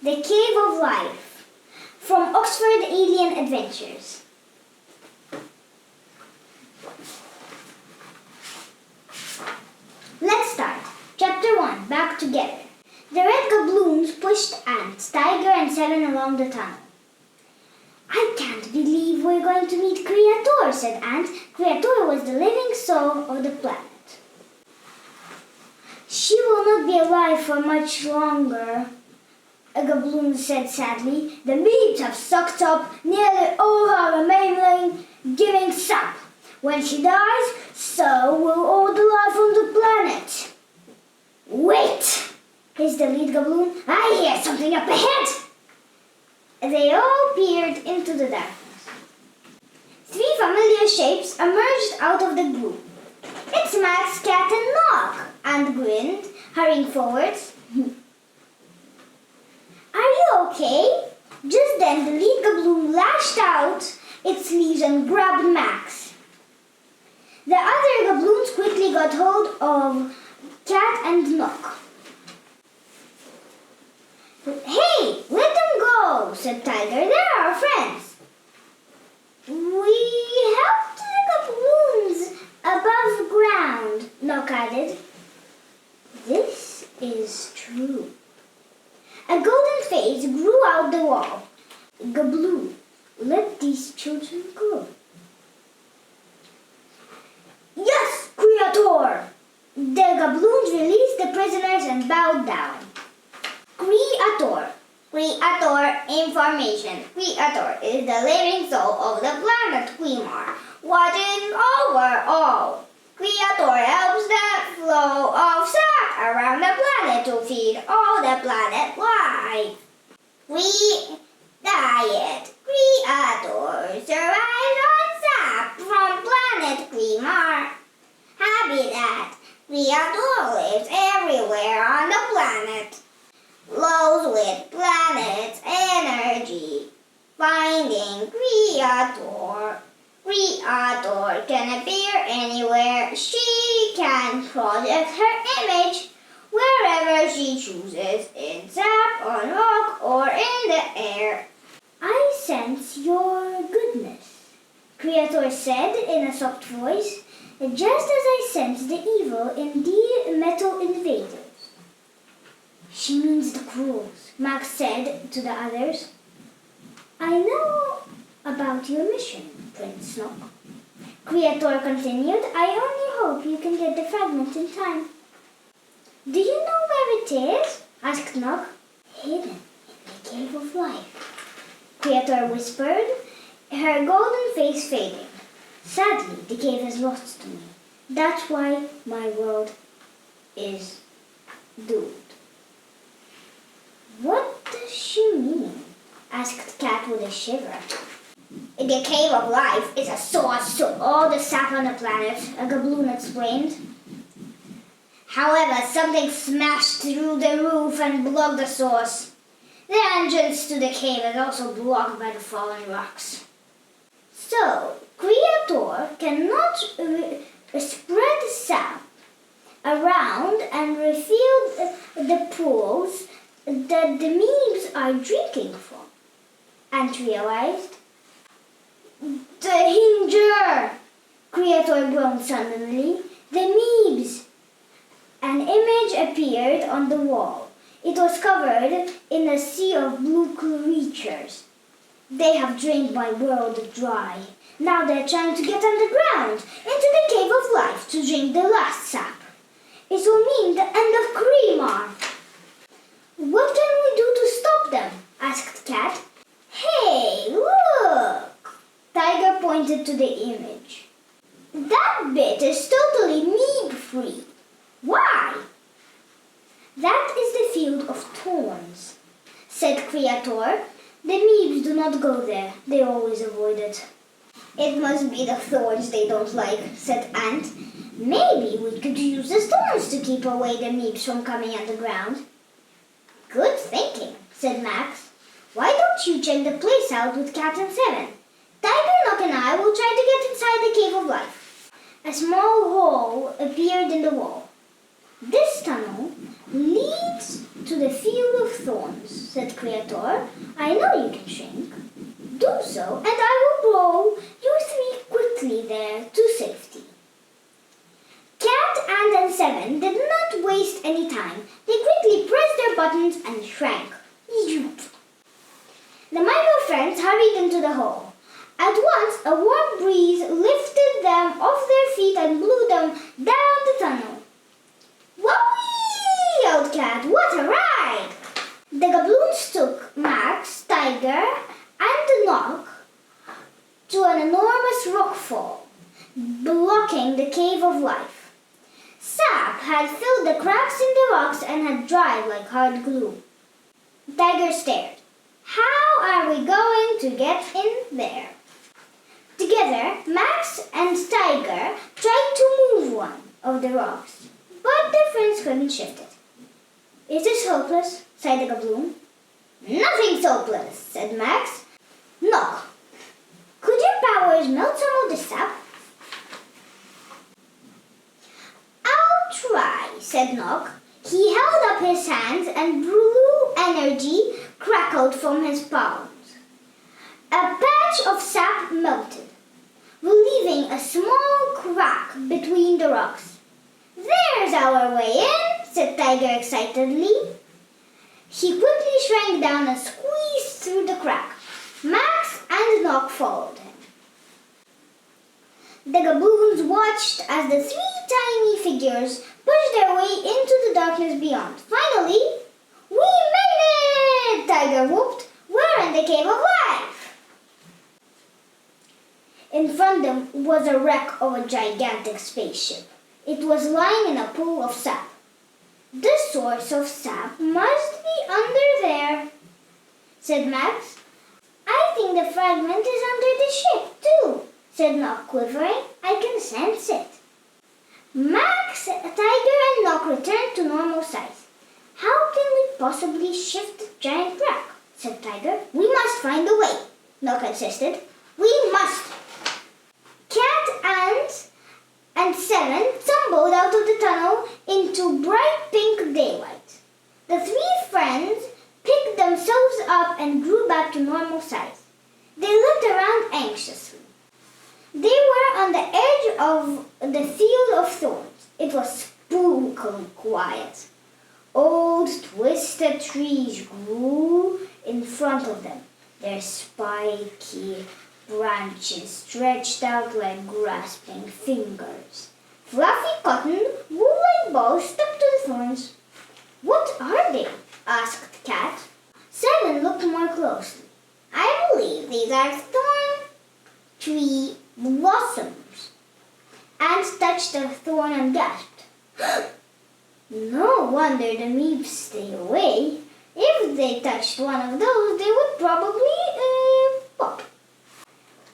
The Cave of Life from Oxford Alien Adventures. Let's start. Chapter 1. Back Together. The red gabloons pushed Ants, Tiger and Seven along the tunnel. I can't believe we're going to meet Creator, said Ant. Creator was the living soul of the planet. She will not be alive for much longer, a gabloon said sadly. The meat have sucked up nearly all her remaining giving sap. When she dies, so will all the life on the planet. Wait, hissed the lead gabloon. I hear something up ahead. They all peered into the darkness. 3 familiar shapes emerged out of the gloom. It's Max, Cat and Nog, and grinned, hurrying forwards. Are you okay? Just then the lead gabloon lashed out its leaves and grabbed Max. The other gabloons quickly got hold of Cat and Nog. Hey, let them go, said Tiger. They're our friends. We helped the gabloons above ground, Nog added. This is true. A golden face grew out the wall. Gabloon, let these children go. Yes, Creator! The gabloons released the prisoners and bowed down. Creator. Creator information. Creator is the living soul of the planet Quimar, watching over all. Creator helps the flow of sap around the planet to feed all the planet life. Diet. Creator survives on sap from planet Quimar. Habitat. Creator lives everywhere on the planet. Flows with planet's energy. Finding Creator. Creator can appear anywhere. She can project her image wherever she chooses, in sap, on rock, or in the air. I sense your goodness, Creator said in a soft voice, just as I sense the evil in the metal invaders. She means the Cruels, Max said to the others. I know about your mission, Prince Nog. Creator continued. I only hope you can get the fragment in time. Do you know where it is? Asked Nog. Hidden in the Cave of Life, Creator whispered, her golden face fading. Sadly, the cave is lost to me. That's why my world is doomed. What does she mean? Asked Cat with a shiver. The Cave of Life is a source to all the sap on the planet, a gabloon explained. However, something smashed through the roof and blocked the source. The entrance to the cave is also blocked by the fallen rocks. So, Creator cannot spread sap around and refill the pools that the memes are drinking from. Ant realized. Danger! Creator groaned suddenly. The memes! An image appeared on the wall. It was covered in a sea of blue creatures. They have drained my world dry. Now they're trying to get underground, into the Cave of Life, to drink the last sap. It will mean the end of Creamar. What can we do to stop them? Asked Cat. Hey, look! Tiger pointed to the image. That bit is totally mead-free. Why? That is the field of thorns, said Creator. The meebs do not go there. They always avoid it. It must be the thorns they don't like, said Ant. Maybe we could use the thorns to keep away the meebs from coming underground. Good thinking, said Max. Why don't you check the place out with Cat and Seven? Tiger, Nog and I will try to get inside the Cave of Life. A small hole appeared in the wall. This tunnel leads to the field of thorns, said Creator. I know you can shrink. Do so, and I will blow you three quickly there to safety. Cat, Ant, and Seven did not waste any time. They quickly pressed their buttons and shrank. Yoop! The Micro Friends hurried into the hall. At once, a warm breeze lifted them off their feet and blew them down the tunnel. Whoopee! Yelled Cat. What a ride! The Gabloons took Max, Tiger, and Knock to an enormous rockfall, blocking the Cave of Life. Sap had filled the cracks in the rocks and had dried like hard glue. Tiger stared. How are we going to get in there? Together, Max and Tiger tried to move one of the rocks, but their friends couldn't shift it. Is this hopeless? Sighed the Gabloon. Nothing's hopeless, said Max. Knock. Could your powers melt some of the sap? I'll try, said Knock. He held up his hands and blue energy crackled from his palms. A patch of sap melted, relieving a small crack between the rocks. There's our way in, said Tiger excitedly. He quickly shrank down and squeezed through the crack. Max and Knock followed him. The Gabloons watched as the three tiny figures pushed their way into the darkness beyond. Finally, we made it! Tiger whooped. We're in the Cave of Life! In front of them was a wreck of a gigantic spaceship. It was lying in a pool of sap. The source of sap must be under there, said Max. I think the fragment is under the ship, too, said Knock, quivering. I can sense it. Max, Tiger, and Knock returned to normal size. How can we possibly shift the giant crack? Said Tiger. We must find a way, Knock insisted. We must. Cat, Ant, and Seven tumbled out of the tunnel into bright pink daylight. The three friends picked themselves up and grew back to normal size. They looked around anxiously. They were on the edge of the field of thorns. It was spookily quiet. Old twisted trees grew in front of them. Their spiky branches stretched out like grasping fingers. Fluffy cotton wool-like balls stuck to the thorns. What are they? Asked Cat. Seven looked more closely. I believe these are thorn tree blossoms. Ant touched a thorn and gasped. No wonder the meeps stay away. If they touched one of those, they would probably pop.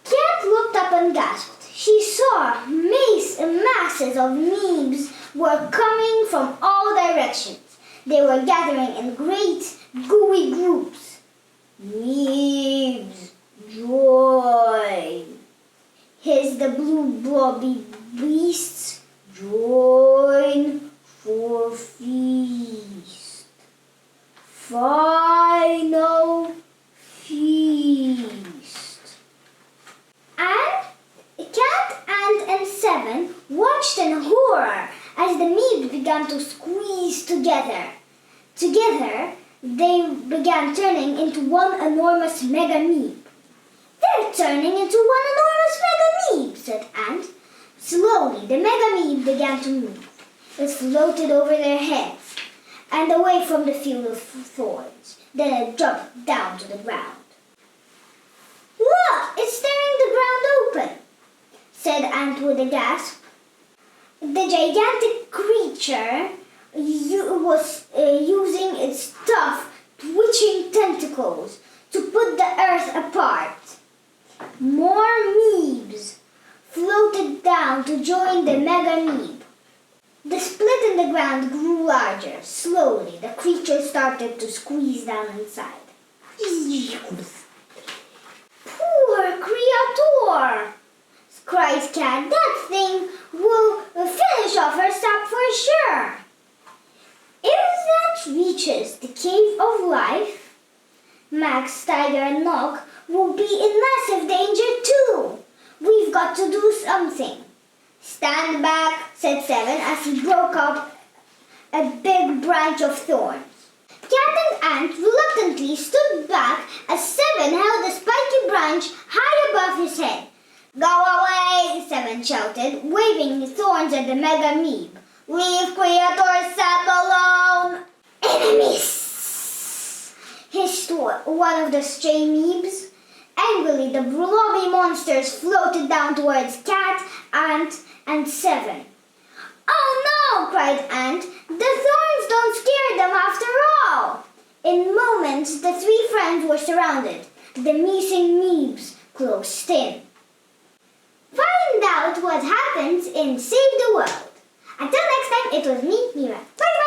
Cat looked up and gasped. She saw masses of meebs were coming from all directions. They were gathering in great, gooey groups. Meebs, join, hissed the blue blobby beasts. Join for feast. Final feast. And Cat, Ant, and Seven watched in horror as the meat began to squeeze together. Together, they began turning into one enormous mega meep. They're turning into one enormous mega meep, said Ant. Slowly, the mega meep began to move. It floated over their heads and away from the field of thorns. Then it dropped down to the ground. Look, it's tearing the ground open, said Ant with a gasp. The gigantic creature was using its tough, twitching tentacles to put the earth apart. More meebs floated down to join the mega meeb. The split in the ground grew larger. Slowly, the creature started to squeeze down inside. Poor creature! Cried Cat. That thing will finish off her sap for sure. Is that reaches the cave of life, Max, Tiger, and Nog will be in massive danger too. We've got to do something. Stand back, said Seven as he broke up a big branch of thorns. Cat and Ant reluctantly stood back as Seven held a spiky branch high above his head. Go away, Seven shouted, waving his thorns at the mega meep. Leave Creator Sap alone! Enemies! Hissed one of the stray meeps. Angrily, the blobby monsters floated down towards Cat, Ant, and Seven. Oh no, cried Ant. The thorns don't scare them after all. In moments, the three friends were surrounded. The missing meeps closed in. Find out what happens in Save the World. Until next time, it was me, Mira. Bye bye!